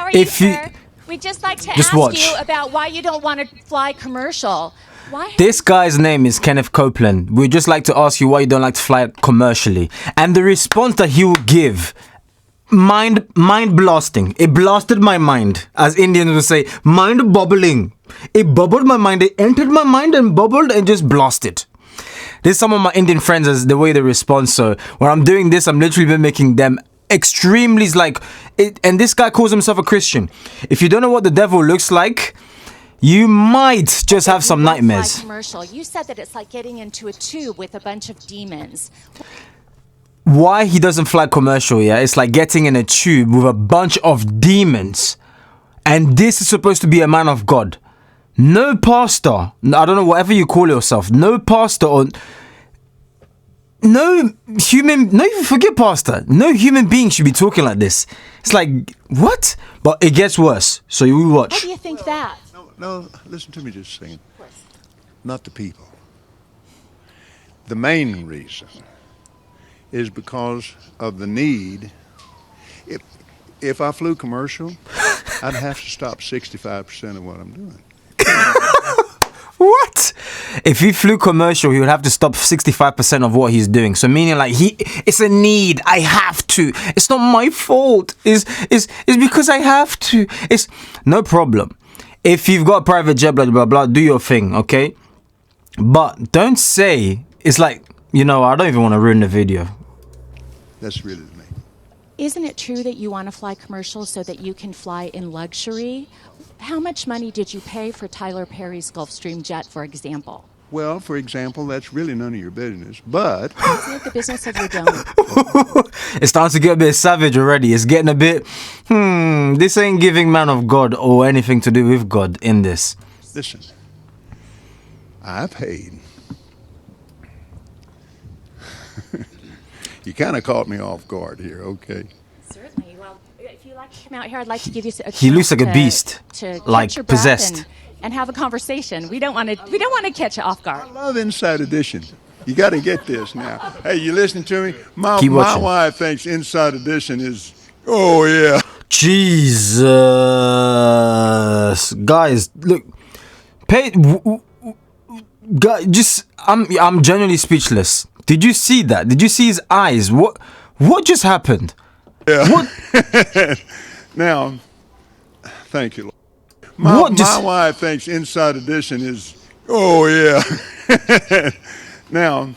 are you, sir? We'd just like to Just ask watch. you about why you don't want to fly commercial. Why? This guy's name is Kenneth Copeland. We'd just like to ask you why you don't like to fly commercially. And the response that he will give, mind blasting. It blasted my mind. As Indians would say, mind bubbling. It bubbled my mind. It entered my mind and bubbled and just blasted. There's some of my Indian friends as the way they respond. So when I'm doing this, I'm literally been making them extremely like it. And this guy calls himself a Christian. If you don't know what the devil looks like, you might just have some nightmares. Commercial. You said that it's like getting into a tube with a bunch of demons. Why he doesn't fly commercial, yeah? It's like getting in a tube with a bunch of demons. And this is supposed to be a man of God. No pastor, I don't know, whatever you call yourself, no pastor or no human, no, forget pastor, no human being should be talking like this. It's like, what? But it gets worse. So you watch. How do you think that? No, listen to me just a second. Not the people. The main reason is because of the need. If I flew commercial, I'd have to stop 65% of what I'm doing. What? If he flew commercial, he would have to stop 65% of what he's doing. So meaning like it's a need. I have to. It's not my fault. It's because I have to. It's no problem. If you've got a private jet, blah, blah, blah, do your thing, okay? But don't say, it's like, I don't even want to ruin the video. That's really me. Isn't it true that you want to fly commercial so that you can fly in luxury? How much money did you pay for Tyler Perry's Gulfstream jet, for example? Well, for example, that's really none of your business, but... Isn't it the business of your donor? It's starting to get a bit savage already. It's getting a bit, this ain't giving man of God or anything to do with God in this. Listen, I paid. You kind of caught me off guard here, okay? Certainly. Well, if you like to come out here, I'd like to give you a He looks like a beast, to like catch your breath possessed. and have a conversation. We don't want to catch you off guard. I love Inside Edition. You got to get this now. Hey, you listening to me? My Keep watching. wife thinks Inside Edition is, oh yeah. Jesus. Guys, look. Guys, I'm genuinely speechless. Did you see that? Did you see his eyes? What just happened? Yeah. What? Now, thank you, Lord. My wife thinks Inside Edition is, oh yeah. Now,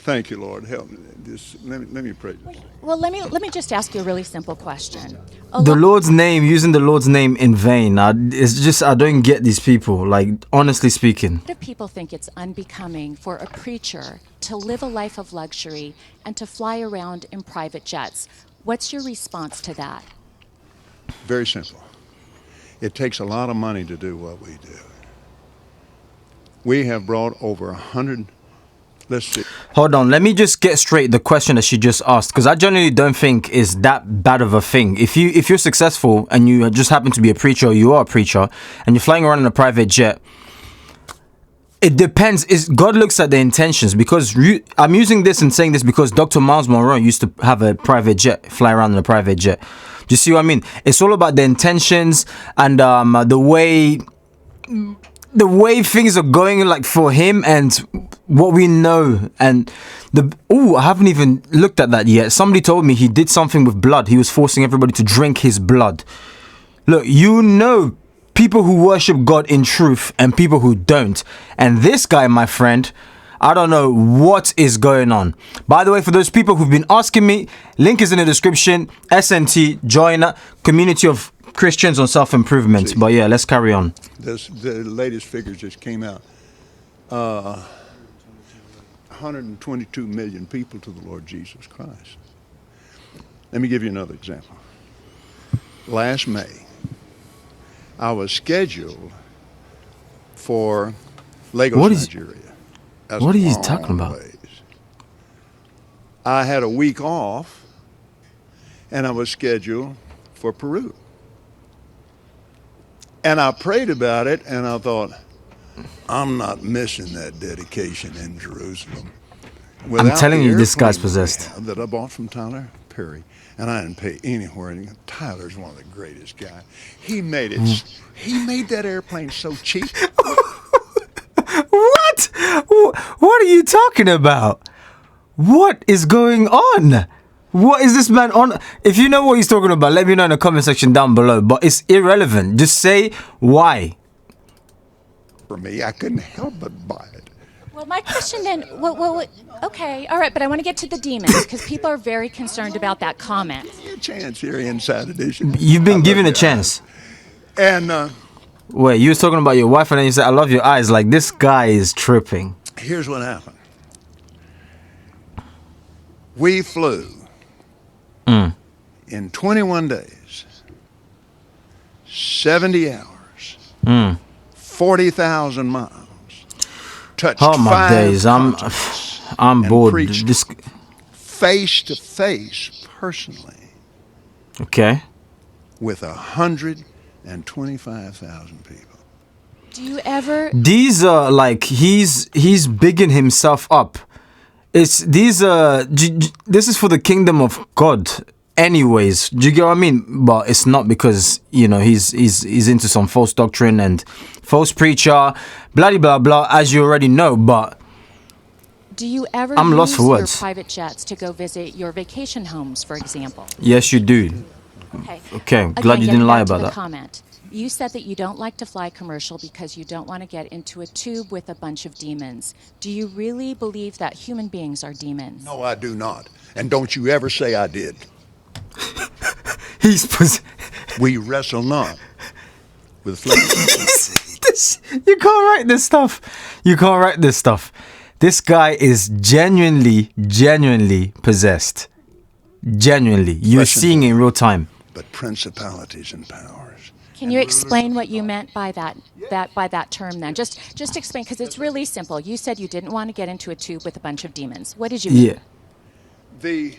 thank you, Lord. Help me. Let me pray. Well, let me just ask you a really simple question. Using the Lord's name in vain. It's just, I don't get these people, like, honestly speaking. A lot of people think it's unbecoming for a preacher to live a life of luxury and to fly around in private jets. What's your response to that? Very simple. It takes a lot of money to do what we do. We have brought over 100. Let's see. Hold on, let me just get straight the question that she just asked, because I generally don't think it's that bad of a thing. If you're successful and you just happen to be a preacher, or you are a preacher, and you're flying around in a private jet, it depends. God looks at the intentions, because I'm using this and saying this because Dr. Miles Monroe used to have a private jet, fly around in a private jet. Do you see what I mean? It's all about the intentions and the way things are going, like for him and what we know. And I haven't even looked at that yet. Somebody told me he did something with blood. He was forcing everybody to drink his blood. Look, people who worship God in truth and people who don't. And this guy, my friend, I don't know what is going on. By the way, for those people who've been asking me, link is in the description. SNT, join a community of Christians on self-improvement. But yeah, let's carry on. The latest figures just came out. 122 million people to the Lord Jesus Christ. Let me give you another example. Last May, I was scheduled for Lagos, Nigeria. What are you talking about? I had a week off, and I was scheduled for Peru. And I prayed about it, and I thought, I'm not missing that dedication in Jerusalem. I'm telling you, this guy's possessed. That I bought from Tyler Perry, and I didn't pay anywhere. And Tyler's one of the greatest guys. He made it. He made that airplane so cheap. What? What are you talking about? What is going on? What is this man on? If you know what he's talking about, let me know in the comment section down below. But it's irrelevant. Just say why. For me, I couldn't help but buy it. Well, my question then, okay, all right, but I want to get to the demons because people are very concerned about that comment. Give me a chance here, Inside Edition. You've been given a chance. And Wait, you was talking about your wife and then you said, I love your eyes. Like, this guy is tripping. here's what happened. We flew in 21 days, 70 hours, 40,000 miles. Touched Oh my 5 days, I'm and bored. preached This, face to face, personally, okay. with 125,000 people. Do you ever, These are like he's bigging himself up. This is for the kingdom of God. Anyways, do you get what I mean? But it's not because he's into some false doctrine and false preacher, blah blah blah. As you already know, but do you ever I'm use lost for your words. private jets to go visit your vacation homes, for example? yes, you do. Okay, glad you didn't lie about that. Comment. You said that you don't like to fly commercial because you don't want to get into a tube with a bunch of demons. Do you really believe that human beings are demons? No, I do not. And don't you ever say I did. We wrestle not with flesh. You can't write this stuff. You can't write this stuff. This guy is genuinely possessed. Genuinely. You're Listen. seeing it in real time. But principalities and powers. Can you explain what you meant by that term then? Just explain, because it's really simple. You said you didn't want to get into a tube with a bunch of demons. What did you mean? Yeah.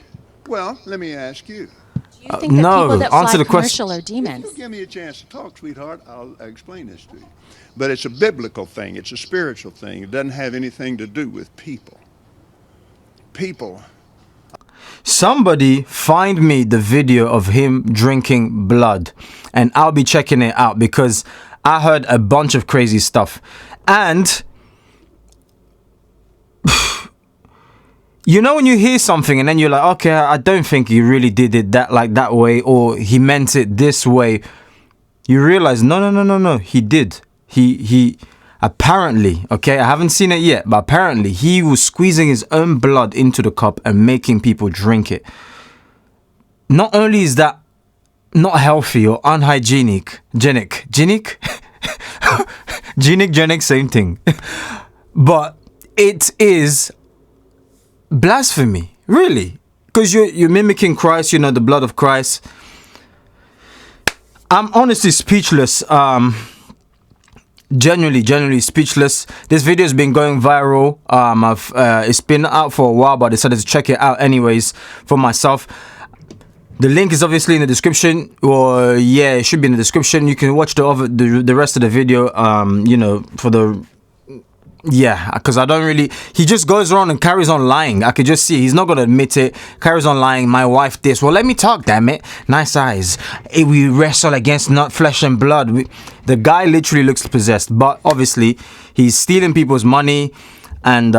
Well, let me ask you. Do you think that no, people that answer fly the question. commercial are demons? If you give me a chance to talk, sweetheart, I'll explain this to you. But it's a biblical thing. It's a spiritual thing. It doesn't have anything to do with people. People. Somebody find me the video of him drinking blood and I'll be checking it out because I heard a bunch of crazy stuff. And you know when you hear something and then you're like, okay, I don't think he really did it that way or he meant it this way. You realize, no, he did. He apparently, okay, I haven't seen it yet, but apparently he was squeezing his own blood into the cup and making people drink it. Not only is that not healthy or unhygienic, genic, same thing, but it is blasphemy, really, because you're mimicking Christ, the blood of Christ. I'm honestly speechless. Genuinely speechless. This video has been going viral. It's been out for a while, but I decided to check it out anyways for myself. The link is obviously in the description, or yeah, it should be in the description. You can watch the rest of the video. For the because I don't really. He just goes around and carries on lying. I could just see he's not gonna admit it. Carries on lying. My wife this. Well, let me talk. Damn it. Nice eyes. We wrestle against not flesh and blood. The guy literally looks possessed, but obviously he's stealing people's money and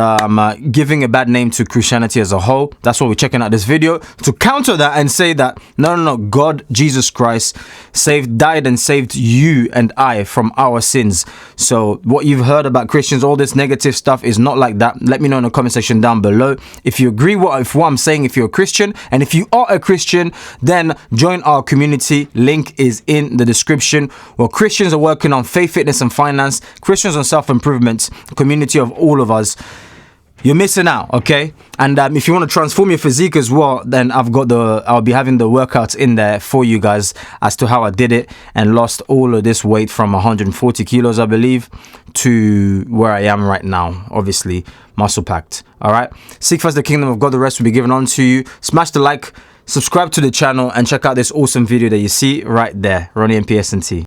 giving a bad name to Christianity as a whole. That's why we're checking out this video to counter that and say that no, God, Jesus Christ, died and saved you and I from our sins. So what you've heard about Christians, all this negative stuff is not like that. Let me know in the comment section down below if you agree with what I'm saying, if you're a Christian, and if you are a Christian, then join our community. Link is in the description. Well, Christians are working on faith, fitness, and finance. Christians on self-improvement. Community of all of us. You're missing out, okay? And if you want to transform your physique as well, then I'll be having the workouts in there for you guys as to how I did it and lost all of this weight from 140 kilos, I believe, to where I am right now. Obviously, muscle packed. All right. Seek first the kingdom of God. The rest will be given on to you. Smash the like, subscribe to the channel, and check out this awesome video that you see right there. Ronnie MPSNT.